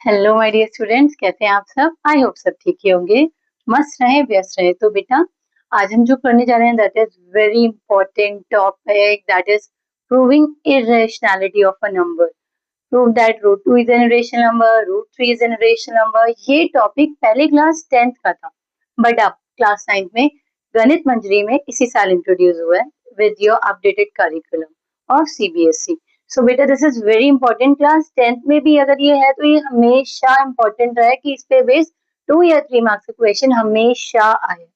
Hello my dear students, कैसे हैं आप सब। आई होप सब ठीक ही होंगे, मस्त रहे, व्यस्त रहे। तो बेटा आज हम जो पढ़ने जा रहे हैं that is very important topic, that is proving irrationality of a number. Prove that root 2 is an irrational number, root 3 is an irrational number. ये टॉपिक पहले क्लास 10th का था, बट अब क्लास 9th में गणित मंजरी में इसी साल इंट्रोड्यूस हुआ है with your updated curriculum of CBSE. So बेटा this is very important. Class 10th में भी अगर ये है तो ये हमेशा इंपॉर्टेंट रहा है कि इस पे बेस्ड 2 या 3 मार्क्स का क्वेश्चन हमेशा आए।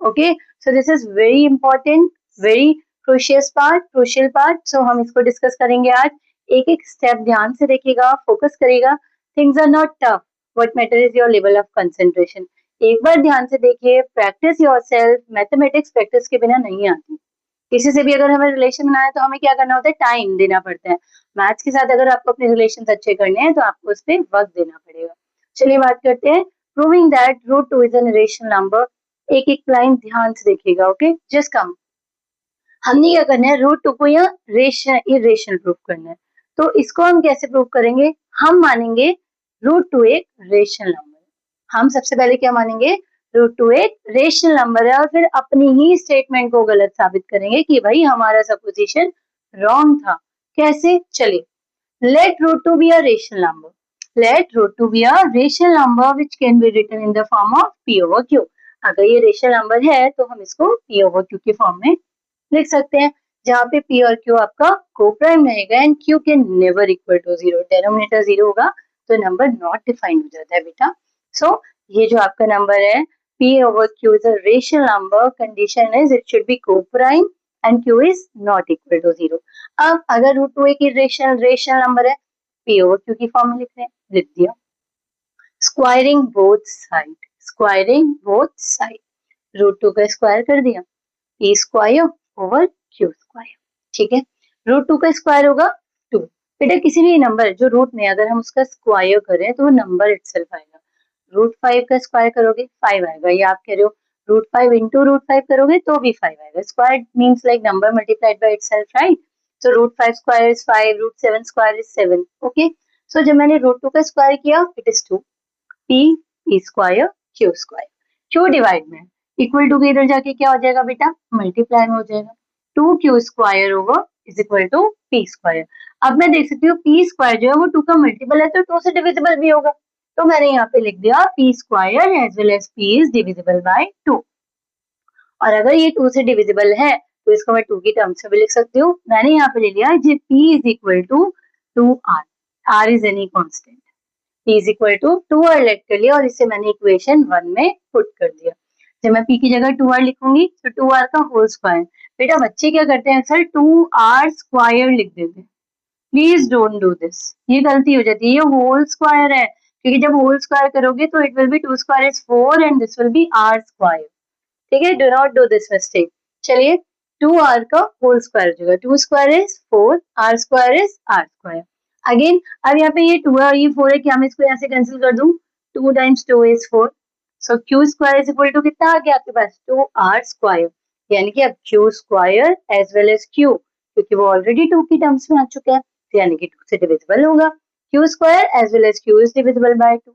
Okay, so this is very important, very crucial part. So हम इसको डिस्कस करेंगे आज। एक एक स्टेप ध्यान से देखिएगा, फोकस करिएगा। Things are not tough, what matter is your level of concentration. एक बार ध्यान से देखिए, प्रैक्टिस योरसेल्फ। मैथमेटिक्स प्रैक्टिस के बिना नहीं आती। किसी से भी अगर हमें रिलेशन बनाना है तो हमें क्या करना होता है, टाइम देना पड़ता है। मैथ्स के साथ अगर आपको अपने रिलेशन अच्छे करने हैं तो आपको उस पर वक्त देना पड़ेगा। चलिए बात करते हैं। Proving that root 2 is an irrational number. एक एक लाइन ध्यान से देखिएगा। Okay, just come. हमने क्या करना है, रूट 2 को या इरेशनल प्रूव करना है। तो इसको हम कैसे प्रूव करेंगे, हम मानेंगे रूट 2 एक रेशनल नंबर है। हम सबसे पहले क्या मानेंगे, रूट 2 एक रेशनल नंबर है, और फिर अपनी ही स्टेटमेंट को गलत साबित करेंगे कि भाई हमारा सपोजिशन रॉन्ग था। कैसे, चलिए। Let root 2 be a rational number. Let root 2 be a rational number which can be written in the form of P over Q. अगर ये रेशनल नंबर है तो हम इसको P over Q के फॉर्म में लिख सकते हैं, जहाँ पे P और Q आपका कोप्राइम रहेगा and Q can never equal to zero. Denominator zero होगा तो नंबर नॉट डिफाइंड हो जाता है बेटा। सो ये जो आपका नंबर है P over Q is a rational number, condition is it should be coprime and Q is not equal to zero. अब अगर रूट 2 एक रेशनल नंबर है, P over Q की फॉर्म में लिख रहे हैं, लिख दिया। Squaring both side, squaring both side, root 2 का स्क्वायर कर दिया, P square over Q square. ठीक है, रूट 2 का स्क्वायर होगा 2। बेटा किसी भी नंबर जो रूट में अगर हम उसका स्क्वायर करें तो वो नंबर इटसेल्फ आएगा। रूट 5 का स्क्वायर करोगे 5 आएगा, या आप कह रहे हो रूट 5 इंटू रूट 5 करोगे तो भी 5 आएगा। Square means like number multiplied by itself, right. So root 5 square is 5, root 7 square is 7. Okay. So जब मैंने root 2 का स्क्वायर किया, it is 2. P square Q square, Q divide में इक्वल टू के इधर जाके क्या हो जाएगा बेटा, मल्टीप्लाई में हो जाएगा। 2Q square over is equal to P square. अब मैं देख सकती हूँ P स्क्वायर जो है वो 2 का मल्टीपल है तो 2 से डिविजिबल भी होगा, तो मैंने यहाँ पे लिख दिया P square as well as P is divisible by 2। और अगर ये 2 से डिविजिबल है तो इसको मैं 2 की टर्म्स में भी लिख सकती हूँ। मैंने यहाँ पे ले लिया जी P is equal to 2R, R is any constant, P is equal to 2R let कर लिया और इसे मैंने इक्वेशन 1 में पुट कर दिया। जब मैं P की जगह 2R लिखूंगी तो 2R का होल स्क्वायर। बेटा बच्चे क्या करते हैं, सर 2R स्क्वायर लिख देते हैं। प्लीज डोंट डू दिस, ये गलती हो जाती है। ये होल स्क्वायर है, क्योंकि जब होल स्क्वायर करोगे तो it will be 2 square is 4 and this will be R square. ठीक है, do not do this mistake. चलिए 2R का होल स्क्वायर हो जाएगा, 2 square is 4, R square is R square. Again अब यहाँ पे ये 2 है और ये 4 है, क्या मैं इसको यहाँ से कैंसिल कर दूं, 2 times 2 is 4। So Q square is equal to कितना आ गया आपके पास, 2R स्क्वायर। यानी कि अब Q square as well as Q, क्योंकि वो ऑलरेडी 2 की टर्म्स में आ चुका है, तो यानी कि 2 से डिविजिबल होगा। Q square as well as Q is divisible by 2।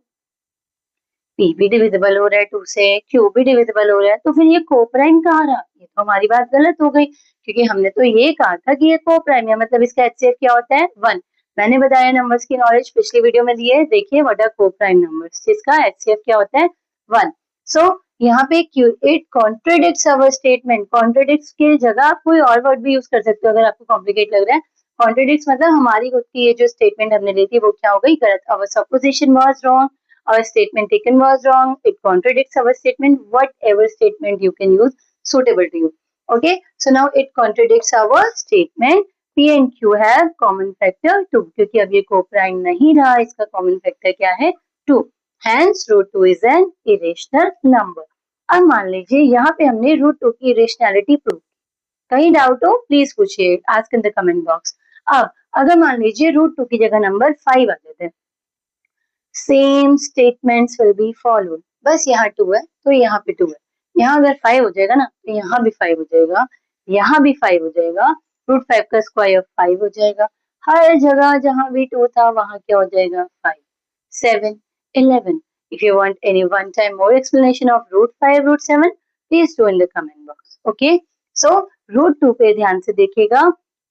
P भी डिविजिबल हो रहा है 2 से, Q भी डिविजिबल हो रहा है, तो फिर ये कोप्राइम कहाँ रहा, ये तो हमारी बात गलत हो गई, क्योंकि हमने तो ये कहा था कि ये कोप्राइम है, मतलब इसका HCF क्या होता है 1। मैंने बताया नंबर्स की नॉलेज पिछली वीडियो में दी है, देखिए व्हाट आर कोप्राइम नंबर्स, जिसका HCF क्या होता है 1। सो यहाँ पे it contradicts our statement. Contradicts की जगह आप कोई और वर्ड भी यूज कर सकते हो अगर आपको कॉम्प्लिकेट लग रहा है। कॉन्ट्रडिक्ट्स मतलब हमारी खुद की ये जो स्टेटमेंट हमने ली थी वो क्या हो गई, गलत। Our supposition was wrong, our statement taken was wrong, it contradicts our statement, whatever statement you can use suitable to you. Okay, so now it contradicts our statement. P and Q have common factor 2, क्योंकि अब ये coprime नहीं रहा, इसका common factor क्या है 2, hence root 2 is an irrational number. अब मान लीजिए यहाँ पे हमने रूट 2 की इरेशनैलिटी प्रूव, कहीं डाउट हो प्लीज पूछिए, ask in the comment box. अब अगर मान लीजिए रूट 2 की जगह नंबर 5 आ जाते हैं, same statements will be followed. बस यहाँ 2 है तो यहाँ पे 2 है, यहाँ अगर 5 हो जाएगा ना तो यहाँ भी 5 हो जाएगा, यहाँ भी 5 हो जाएगा, रूट 5 का स्क्वायर 5 हो जाएगा, हर जगह जहाँ भी 2 था वहां क्या हो जाएगा 5। 7, 11. If you want any one-time more explanation of root 5, root 7, please do in the comment box. Okay? So, root 2 पे ध्यान से देखिएगा.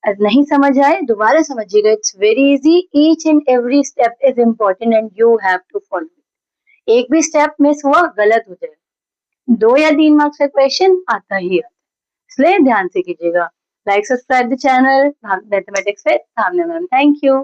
नहीं समझ आए दोबारा समझिएगा. It's very easy. Each and every step is important and you have to follow it. एक भी स्टेप मिस हुआ गलत हो जाएगा. 2 या 3 मार्क्स का क्वेश्चन आता ही आता है. इसलिए ध्यान से कीजिएगा. Like, subscribe the channel. Mathematics with Bhavna ma'am. Thank you.